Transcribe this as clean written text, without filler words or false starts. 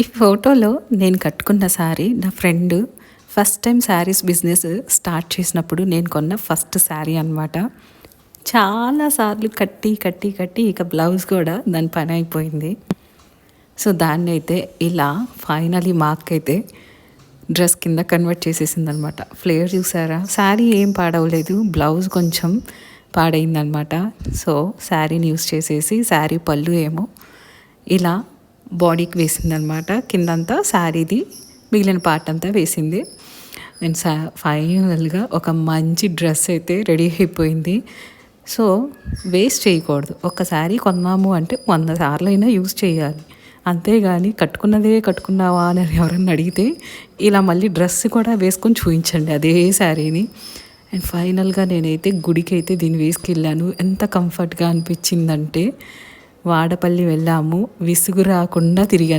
ఈ ఫోటోలో నేను కట్టుకున్న శారీ నా friend first time saris business start చేసినప్పుడు నేను కొన్న ఫస్ట్ శారీ అనమాట. చాలా సార్లు కట్టి కట్టి కట్టి ఇక బ్లౌజ్ కూడా దాని పని అయిపోయింది. సో దాన్ని అయితే ఇలా ఫైనలీ మా అక్క అయితే డ్రెస్ కింద కన్వర్ట్ చేసేసింది అనమాట. ఫ్లేర్ చూసారా, శారీ ఏం పాడవలేదు, బ్లౌజ్ కొంచెం పాడైందనమాట. సో శారీని యూస్ చేసేసి శారీ పళ్ళు ఏమో ఇలా బాడీకి వేసిందనమాట. కిందంతా శారీది మిగిలిన పార్ట్ అంతా వేసింది. అండ్ ఫైనల్గా ఒక మంచి డ్రెస్ అయితే రెడీ అయిపోయింది. సో వేస్ట్ చేయకూడదు. ఒక శారీ కొన్నాము అంటే 100 సార్లు అయినా యూజ్ చేయాలి. అంతేగాని కట్టుకున్నదే కట్టుకున్నావా అని ఎవరన్నా అడిగితే ఇలా మళ్ళీ డ్రెస్ కూడా వేసుకొని చూపించండి అదే శారీని. అండ్ ఫైనల్గా నేనైతే గుడికి అయితే దీన్ని వేసుకెళ్ళాను. ఎంత కంఫర్ట్గా అనిపించిందంటే వాడపల్లి వెళ్ళాము, విసుగు రాకుండా తిరిగాను.